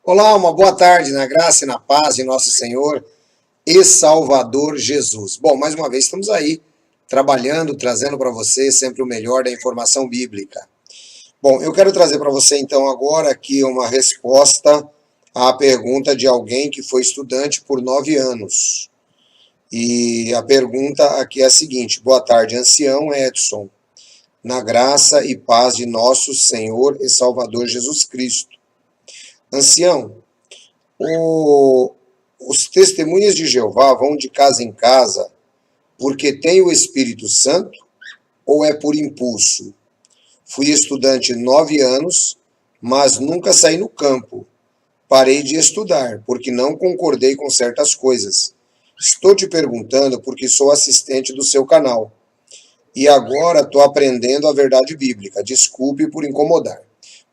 Olá, uma boa tarde na graça e na paz de nosso Senhor e Salvador Jesus. Bom, mais uma vez estamos aí trabalhando, trazendo para você sempre o melhor da informação bíblica. Bom, eu quero trazer para você então agora aqui uma resposta à pergunta de alguém que foi estudante por 9 anos. E a pergunta aqui é a seguinte: boa tarde, ancião Edson, na graça e paz de nosso Senhor e Salvador Jesus Cristo. Ancião, os testemunhas de Jeová vão de casa em casa porque tem o Espírito Santo ou é por impulso? Fui estudante 9 anos, mas nunca saí no campo. Parei de estudar porque não concordei com certas coisas. Estou te perguntando porque sou assistente do seu canal. E agora estou aprendendo a verdade bíblica. Desculpe por incomodar.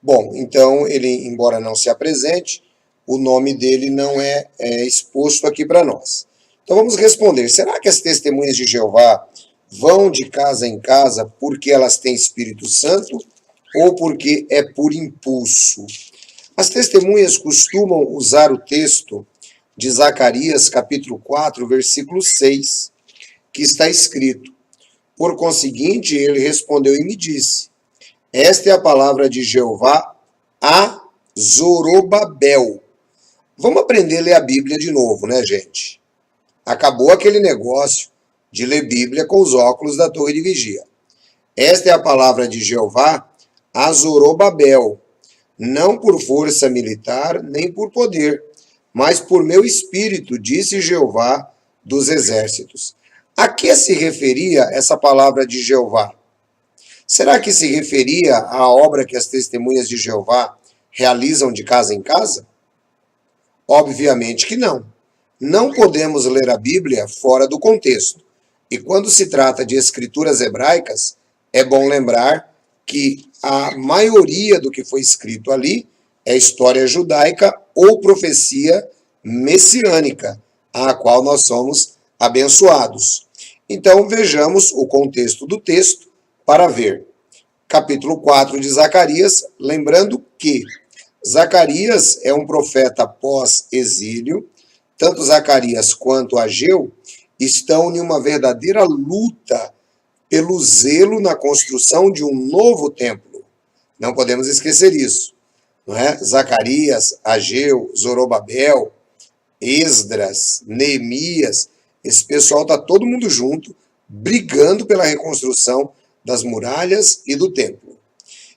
Bom, então ele, embora não se apresente, o nome dele não é exposto aqui para nós. Então vamos responder. Será que as testemunhas de Jeová vão de casa em casa porque elas têm Espírito Santo ou porque é por impulso? As testemunhas costumam usar o texto de Zacarias, capítulo 4, versículo 6, que está escrito: por conseguinte, ele respondeu e me disse: esta é a palavra de Jeová a Zorobabel. Vamos aprender a ler a Bíblia de novo, né, gente? Acabou aquele negócio de ler Bíblia com os óculos da torre de vigia. Esta é a palavra de Jeová a Zorobabel, não por força militar, nem por poder, mas por meu espírito, disse Jeová dos exércitos. A que se referia essa palavra de Jeová? Será que se referia à obra que as testemunhas de Jeová realizam de casa em casa? Obviamente que não. Não podemos ler a Bíblia fora do contexto. E quando se trata de escrituras hebraicas, é bom lembrar que a maioria do que foi escrito ali é história judaica ou profecia messiânica, a qual nós somos abençoados. Então vejamos o contexto do texto para ver. Capítulo 4 de Zacarias, lembrando que Zacarias é um profeta pós-exílio, tanto Zacarias quanto Ageu estão em uma verdadeira luta pelo zelo na construção de um novo templo. Não podemos esquecer isso, não é? Zacarias, Ageu, Zorobabel, Esdras, Neemias, esse pessoal está todo mundo junto, brigando pela reconstrução das muralhas e do templo.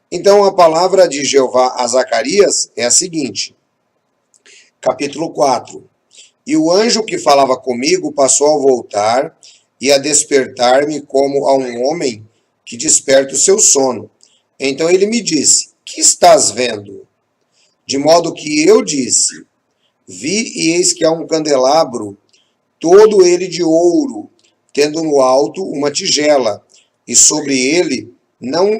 Então a palavra de Jeová a Zacarias é a seguinte, capítulo 4. E o anjo que falava comigo passou a voltar e a despertar-me como a um homem que desperta o seu sono. Então ele me disse: que estás vendo? De modo que eu disse: vi e eis que há um candelabro, todo ele de ouro, tendo no alto uma tigela, e sobre ele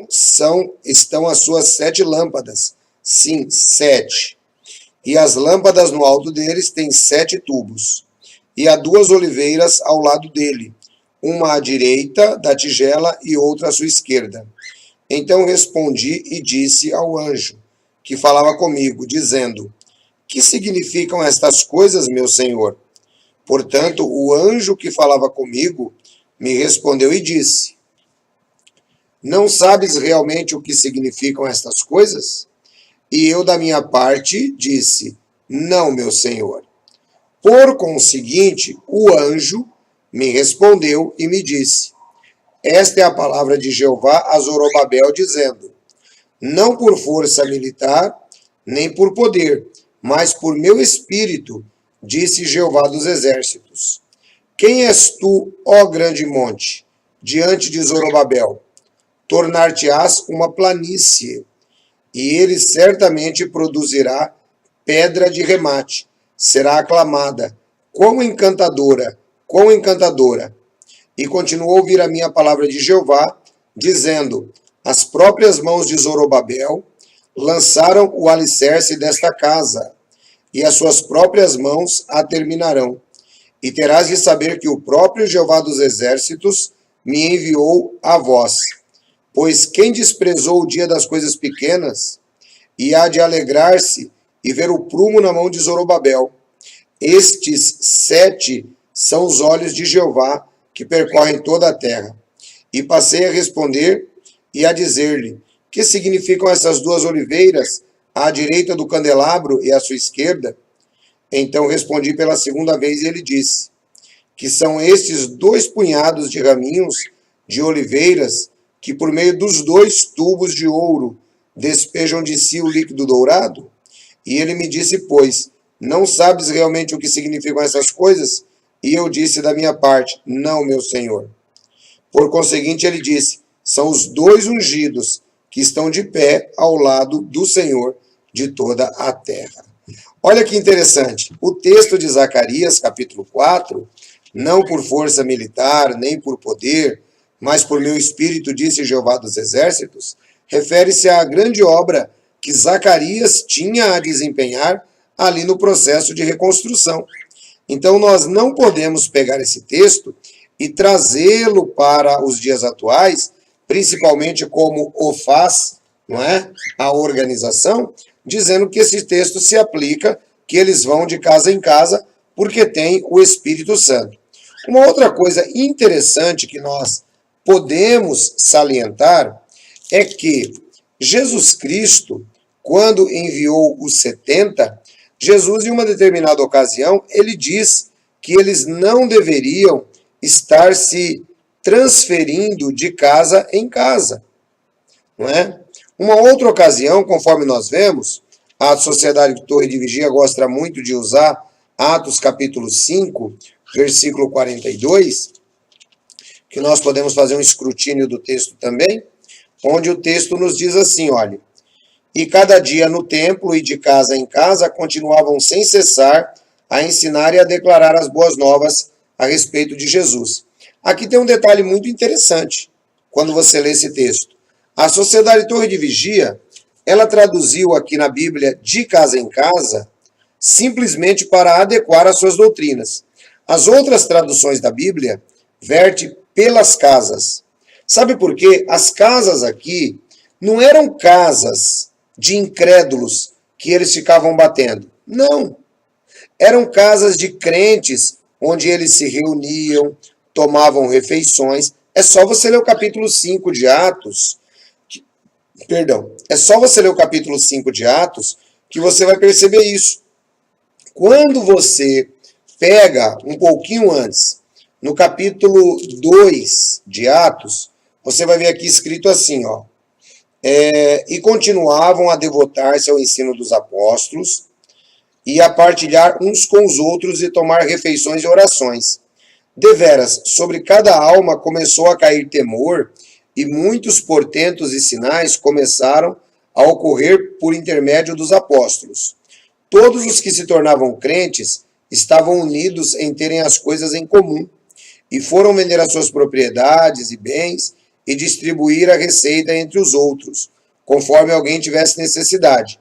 estão as suas 7 lâmpadas, sim, 7. E as lâmpadas no alto deles têm 7 tubos. E há 2 oliveiras ao lado dele, uma à direita da tigela e outra à sua esquerda. Então respondi e disse ao anjo que falava comigo, dizendo: que significam estas coisas, meu senhor? Portanto, o anjo que falava comigo me respondeu e disse: não sabes realmente o que significam estas coisas? E eu, da minha parte, disse: não, meu senhor. Por conseguinte, o anjo me respondeu e me disse: esta é a palavra de Jeová a Zorobabel, dizendo: não por força militar, nem por poder, mas por meu espírito, disse Jeová dos exércitos. Quem és tu, ó grande monte, diante de Zorobabel? Tornar-te-ás uma planície, e ele certamente produzirá pedra de remate. Será aclamada. Quão encantadora, quão encantadora. E continuou a ouvir a minha palavra de Jeová, dizendo: as próprias mãos de Zorobabel lançaram o alicerce desta casa, e as suas próprias mãos a terminarão. E terás de saber que o próprio Jeová dos Exércitos me enviou a vós. Pois quem desprezou o dia das coisas pequenas, e há de alegrar-se e ver o prumo na mão de Zorobabel. Estes 7 são os olhos de Jeová, que percorrem toda a terra. E passei a responder e a dizer-lhe: que significam essas 2 oliveiras, à direita do candelabro e à sua esquerda? Então respondi pela segunda vez e ele disse: que são estes 2 punhados de raminhos de oliveiras, que por meio dos 2 tubos de ouro despejam de si o líquido dourado? E ele me disse, pois, não sabes realmente o que significam essas coisas? E eu disse da minha parte, não, meu senhor. Por conseguinte, ele disse, são os 2 ungidos que estão de pé ao lado do Senhor de toda a terra. Olha que interessante, o texto de Zacarias, capítulo 4, não por força militar, nem por poder, mas por meu espírito, disse Jeová dos Exércitos, refere-se à grande obra que Zacarias tinha a desempenhar ali no processo de reconstrução. Então, nós não podemos pegar esse texto e trazê-lo para os dias atuais, principalmente como o faz, não é? A organização, dizendo que esse texto se aplica, que eles vão de casa em casa, porque tem o Espírito Santo. Uma outra coisa interessante que nós podemos salientar é que Jesus Cristo, quando enviou os 70, Jesus, em uma determinada ocasião, ele diz que eles não deveriam estar se transferindo de casa em casa, não é? Uma outra ocasião, conforme nós vemos, a Sociedade Torre de Vigia gosta muito de usar Atos capítulo 5, versículo 42, que nós podemos fazer um escrutínio do texto também, onde o texto nos diz assim, olha, e cada dia no templo e de casa em casa continuavam sem cessar a ensinar e a declarar as boas novas a respeito de Jesus. Aqui tem um detalhe muito interessante, quando você lê esse texto. A Sociedade Torre de Vigia, ela traduziu aqui na Bíblia de casa em casa, simplesmente para adequar as suas doutrinas. As outras traduções da Bíblia verte pelas casas. Sabe por quê? As casas aqui não eram casas de incrédulos que eles ficavam batendo. Não. Eram casas de crentes onde eles se reuniam, tomavam refeições. É só você ler o capítulo 5 de Atos. É só você ler o capítulo 5 de Atos que você vai perceber isso. Quando você pega um pouquinho antes, no capítulo 2 de Atos, você vai ver aqui escrito assim, ó. E continuavam a devotar-se ao ensino dos apóstolos e a partilhar uns com os outros e tomar refeições e orações. Deveras, sobre cada alma começou a cair temor e muitos portentos e sinais começaram a ocorrer por intermédio dos apóstolos. Todos os que se tornavam crentes estavam unidos em terem as coisas em comum e foram vender as suas propriedades e bens e distribuir a receita entre os outros, conforme alguém tivesse necessidade.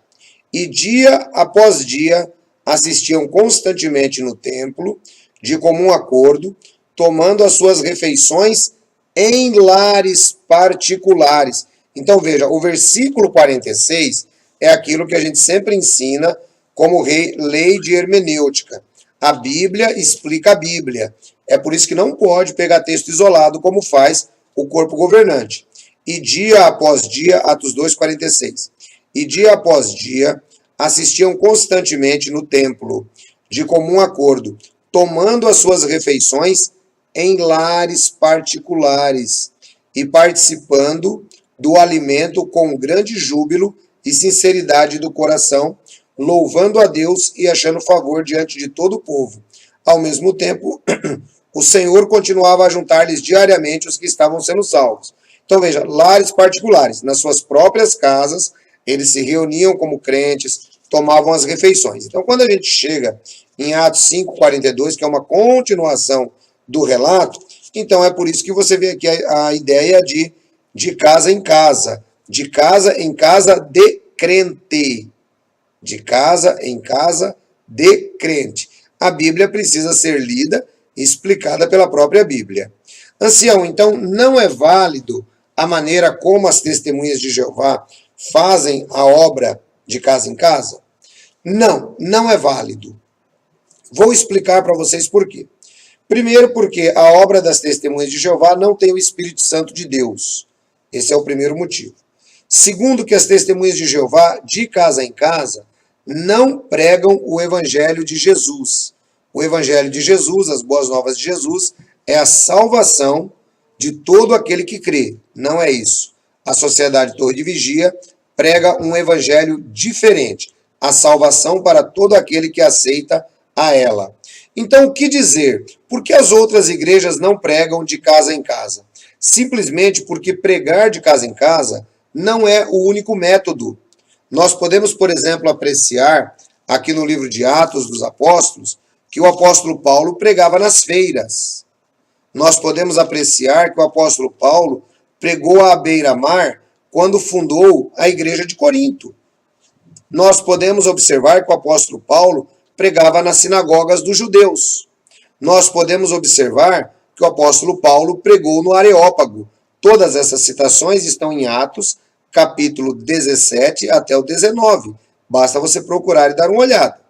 E dia após dia assistiam constantemente no templo, de comum acordo, tomando as suas refeições em lares particulares. Então veja, o versículo 46 é aquilo que a gente sempre ensina como lei de hermenêutica. A Bíblia explica a Bíblia. É por isso que não pode pegar texto isolado como faz o corpo governante. E dia após dia, Atos 2:46. E dia após dia assistiam constantemente no templo, de comum acordo, tomando as suas refeições em lares particulares e participando do alimento com grande júbilo e sinceridade do coração, louvando a Deus e achando favor diante de todo o povo. Ao mesmo tempo, o Senhor continuava a juntar-lhes diariamente os que estavam sendo salvos. Então veja, lares particulares, nas suas próprias casas, eles se reuniam como crentes, tomavam as refeições. Então quando a gente chega em Atos 5:42, que é uma continuação do relato, então é por isso que você vê aqui a ideia de casa em casa, de casa em casa de crente. De casa em casa de crente. A Bíblia precisa ser lida e explicada pela própria Bíblia. Ancião, então não é válido a maneira como as testemunhas de Jeová fazem a obra de casa em casa? Não, não é válido. Vou explicar para vocês por quê. Primeiro, porque a obra das testemunhas de Jeová não tem o Espírito Santo de Deus. Esse é o primeiro motivo. Segundo, que as testemunhas de Jeová, de casa em casa, não pregam o Evangelho de Jesus. O Evangelho de Jesus, as boas novas de Jesus, é a salvação de todo aquele que crê. Não é isso. A Sociedade Torre de Vigia prega um Evangelho diferente. A salvação para todo aquele que aceita a ela. Então, o que dizer? Por que as outras igrejas não pregam de casa em casa? Simplesmente porque pregar de casa em casa não é o único método. Nós podemos, por exemplo, apreciar aqui no livro de Atos dos Apóstolos que o apóstolo Paulo pregava nas feiras. Nós podemos apreciar que o apóstolo Paulo pregou à beira-mar quando fundou a igreja de Corinto. Nós podemos observar que o apóstolo Paulo pregava nas sinagogas dos judeus. Nós podemos observar que o apóstolo Paulo pregou no Areópago. Todas essas citações estão em Atos, capítulo 17 até o 19. Basta você procurar e dar uma olhada.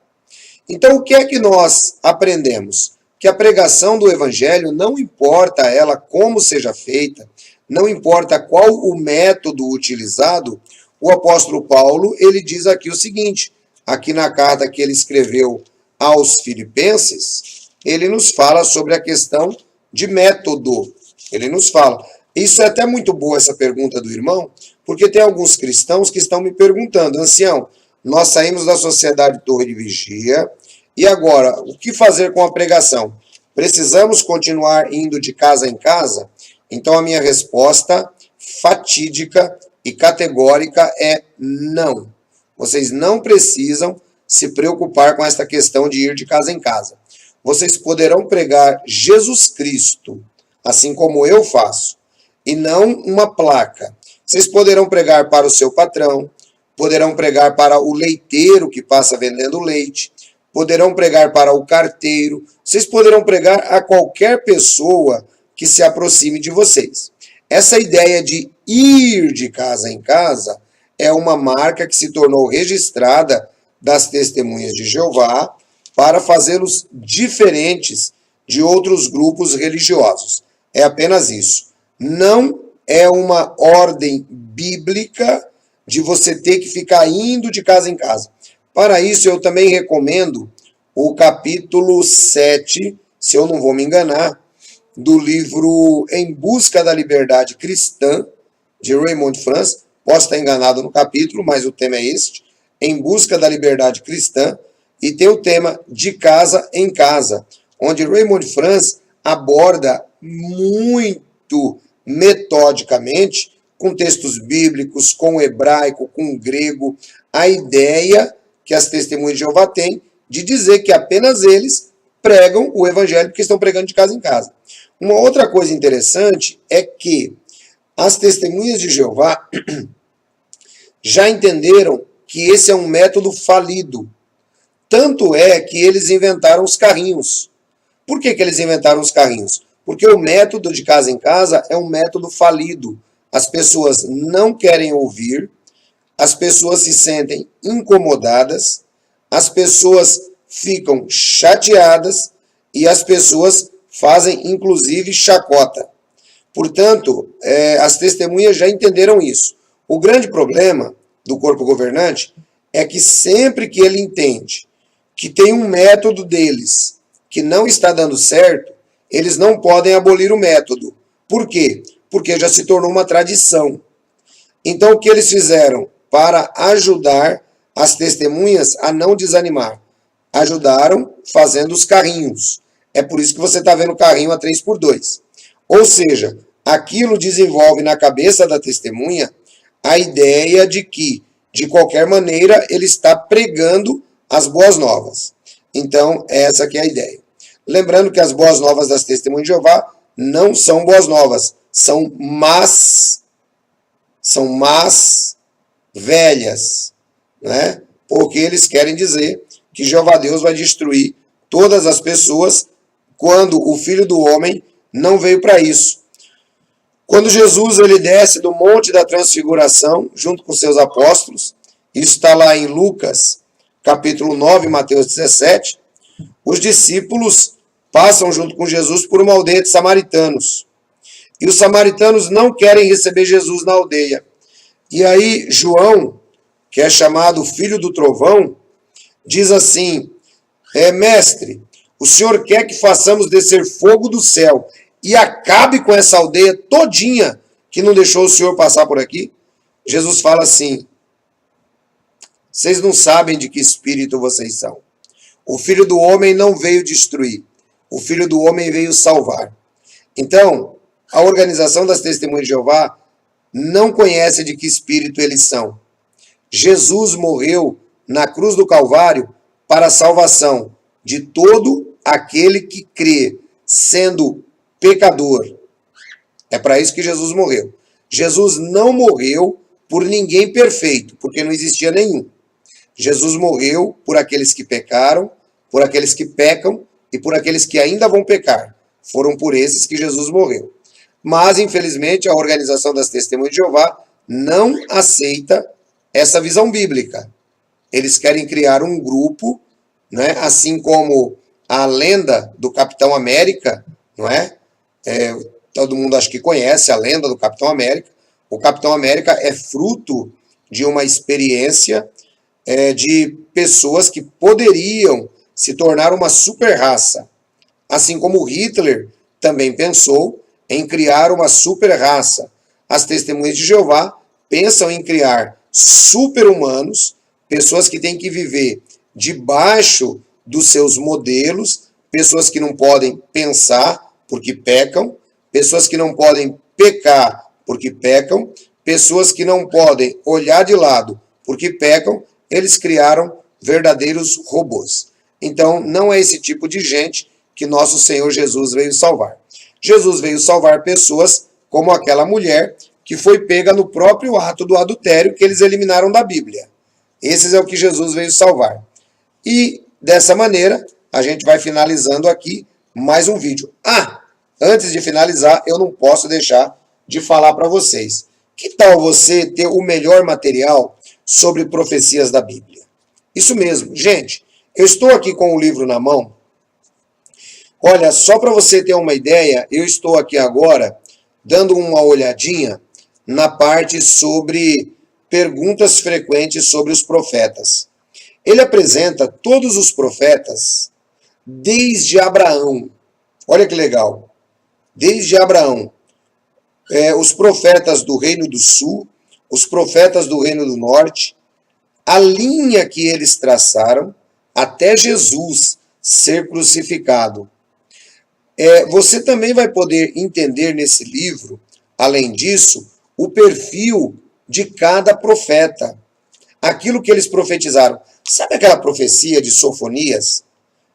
Então, o que é que nós aprendemos? Que a pregação do Evangelho, não importa ela como seja feita, não importa qual o método utilizado, o apóstolo Paulo, ele diz aqui o seguinte, aqui na carta que ele escreveu aos Filipenses, ele nos fala sobre a questão de método. Ele nos fala. Isso é até muito boa essa pergunta do irmão, porque tem alguns cristãos que estão me perguntando, ancião, nós saímos da Sociedade Torre de Vigia, e agora, o que fazer com a pregação? Precisamos continuar indo de casa em casa? Então a minha resposta fatídica e categórica é não. Vocês não precisam se preocupar com esta questão de ir de casa em casa. Vocês poderão pregar Jesus Cristo, assim como eu faço, e não uma placa. Vocês poderão pregar para o seu patrão, poderão pregar para o leiteiro que passa vendendo leite, poderão pregar para o carteiro, vocês poderão pregar a qualquer pessoa que se aproxime de vocês. Essa ideia de ir de casa em casa é uma marca que se tornou registrada das testemunhas de Jeová para fazê-los diferentes de outros grupos religiosos. É apenas isso. Não é uma ordem bíblica de você ter que ficar indo de casa em casa. Para isso, eu também recomendo o capítulo 7, se eu não vou me enganar, do livro Em Busca da Liberdade Cristã, de Raymond France. Posso estar enganado no capítulo, mas o tema é este, Em Busca da Liberdade Cristã, e tem o tema De Casa em Casa, onde Raymond France aborda muito metodicamente, com textos bíblicos, com o hebraico, com o grego, a ideia que as testemunhas de Jeová têm de dizer que apenas eles pregam o evangelho porque estão pregando de casa em casa. Uma outra coisa interessante é que as testemunhas de Jeová já entenderam que esse é um método falido. Tanto é que eles inventaram os carrinhos. Por que eles inventaram os carrinhos? Porque o método de casa em casa é um método falido. As pessoas não querem ouvir, as pessoas se sentem incomodadas, as pessoas ficam chateadas e as pessoas fazem, inclusive, chacota. Portanto, as testemunhas já entenderam isso. O grande problema do corpo governante é que sempre que ele entende que tem um método deles que não está dando certo, eles não podem abolir o método. Por quê? Porque já se tornou uma tradição. Então, o que eles fizeram para ajudar as testemunhas a não desanimar? Ajudaram fazendo os carrinhos. É por isso que você está vendo o carrinho a 3x2. Ou seja, aquilo desenvolve na cabeça da testemunha a ideia de que, de qualquer maneira, ele está pregando as boas novas. Então, essa que é a ideia. Lembrando que as boas novas das testemunhas de Jeová não são boas novas, são más velhas. né? Porque eles querem dizer que Jeová Deus vai destruir todas as pessoas quando o Filho do Homem não veio para isso. Quando Jesus ele desce do Monte da Transfiguração, junto com seus apóstolos, isso está lá em Lucas, capítulo 9, Mateus 17, os discípulos passam junto com Jesus por uma aldeia de samaritanos. E os samaritanos não querem receber Jesus na aldeia. E aí João, que é chamado filho do trovão, diz assim, mestre, o senhor quer que façamos descer fogo do céu e acabe com essa aldeia todinha que não deixou o senhor passar por aqui? Jesus fala assim, vocês não sabem de que espírito vocês são. O Filho do Homem não veio destruir, o Filho do Homem veio salvar. Então, a organização das Testemunhas de Jeová não conhece de que espírito eles são. Jesus morreu na cruz do Calvário para a salvação de todo aquele que crê, sendo pecador. É para isso que Jesus morreu. Jesus não morreu por ninguém perfeito, porque não existia nenhum. Jesus morreu por aqueles que pecaram, por aqueles que pecam e por aqueles que ainda vão pecar. Foram por esses que Jesus morreu. Mas, infelizmente, a organização das Testemunhas de Jeová não aceita essa visão bíblica. Eles querem criar um grupo, né, assim como a lenda do Capitão América, não é? Todo mundo acho que conhece a lenda do Capitão América. O Capitão América é fruto de uma experiência de pessoas que poderiam se tornar uma super raça. Assim como Hitler também pensou em criar uma super raça. As Testemunhas de Jeová pensam em criar super-humanos, pessoas que têm que viver debaixo dos seus modelos, pessoas que não podem pensar porque pecam, pessoas que não podem pecar porque pecam, pessoas que não podem olhar de lado porque pecam. Eles criaram verdadeiros robôs. Então, não é esse tipo de gente que nosso Senhor Jesus veio salvar. Jesus veio salvar pessoas como aquela mulher que foi pega no próprio ato do adultério que eles eliminaram da Bíblia. Esses é o que Jesus veio salvar. E, dessa maneira, a gente vai finalizando aqui mais um vídeo. Antes de finalizar, eu não posso deixar de falar para vocês. Que tal você ter o melhor material sobre profecias da Bíblia? Isso mesmo. Gente, eu estou aqui com o livro na mão. Olha, só para você ter uma ideia, eu estou aqui agora dando uma olhadinha na parte sobre perguntas frequentes sobre os profetas. Ele apresenta todos os profetas desde Abraão. Olha que legal. Desde Abraão. Os profetas do Reino do Sul, os profetas do Reino do Norte, a linha que eles traçaram até Jesus ser crucificado. Você também vai poder entender nesse livro, além disso, o perfil de cada profeta. Aquilo que eles profetizaram. Sabe aquela profecia de Sofonias?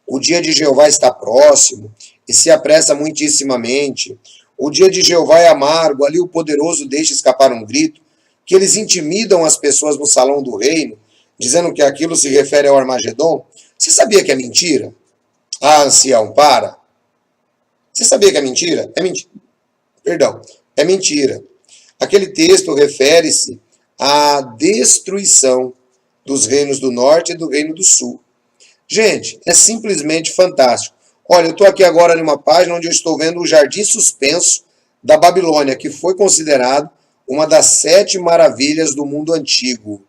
O dia de Jeová está próximo e se apressa muitissimamente. O dia de Jeová é amargo, ali o poderoso deixa escapar um grito, que eles intimidam as pessoas no salão do reino, dizendo que aquilo se refere ao Armagedon. Você sabia que é mentira? Ancião, para. Você sabia que é mentira? É mentira. Perdão, é mentira. Aquele texto refere-se à destruição dos reinos do norte e do reino do sul. Gente, é simplesmente fantástico. Olha, eu estou aqui agora numa página onde eu estou vendo o Jardim Suspenso da Babilônia, que foi considerado uma das 7 maravilhas do mundo antigo,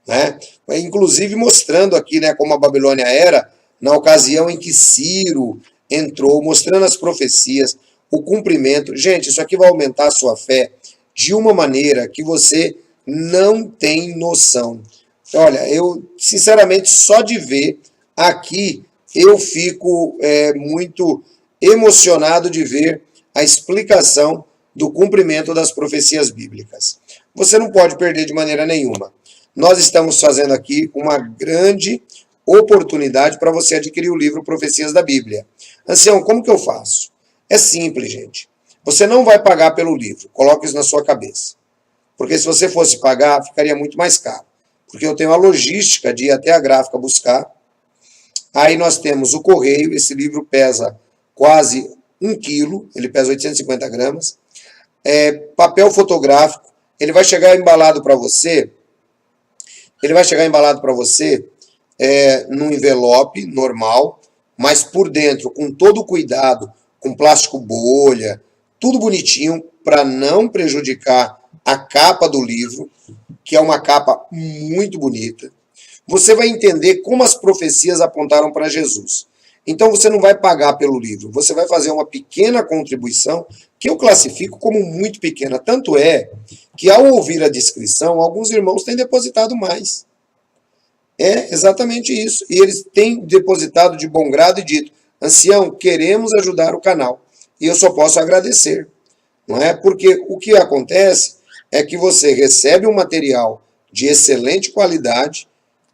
né? Inclusive mostrando aqui, né, como a Babilônia era na ocasião em que Ciro entrou, mostrando as profecias, o cumprimento. Gente, isso aqui vai aumentar a sua fé de uma maneira que você não tem noção. Olha, eu, sinceramente, só de ver aqui, eu fico muito emocionado de ver a explicação do cumprimento das profecias bíblicas. Você não pode perder de maneira nenhuma. Nós estamos fazendo aqui uma grande oportunidade para você adquirir o livro Profecias da Bíblia. Ancião, como que eu faço? É simples, gente. Você não vai pagar pelo livro, coloque isso na sua cabeça. Porque se você fosse pagar, ficaria muito mais caro. porque eu tenho a logística de ir até a gráfica buscar. Aí nós temos o correio, esse livro pesa quase 1 quilo, ele pesa 850 gramas. Papel fotográfico, ele vai chegar embalado para você, num envelope normal, mas por dentro, com todo o cuidado, com plástico bolha, tudo bonitinho, para não prejudicar a capa do livro, que é uma capa muito bonita. Você vai entender como as profecias apontaram para Jesus. Então você não vai pagar pelo livro, você vai fazer uma pequena contribuição, que eu classifico como muito pequena. Tanto é que, ao ouvir a descrição, alguns irmãos têm depositado mais. É exatamente isso. E eles têm depositado de bom grado e dito: ancião, queremos ajudar o canal. E eu só posso agradecer. Não é? Porque o que acontece é que você recebe um material de excelente qualidade,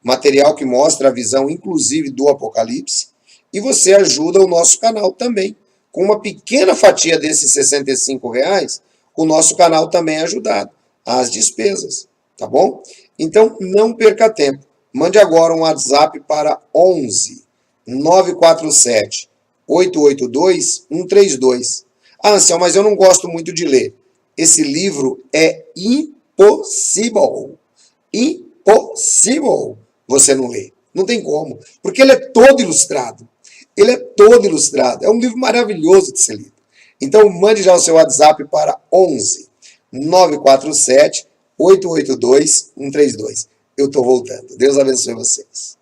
material que mostra a visão, inclusive, do Apocalipse, e você ajuda o nosso canal também. Com uma pequena fatia desses R$65, o nosso canal também é ajudado. As despesas, tá bom? Então, não perca tempo. Mande agora um WhatsApp para 11 947 882 132. Ah, Anselmo, mas eu não gosto muito de ler. Esse livro é impossível você não ler. Não tem como. Porque ele é todo ilustrado. É um livro maravilhoso de ser lido. Então, mande já o seu WhatsApp para 11 947 882 132. Eu estou voltando. Deus abençoe vocês.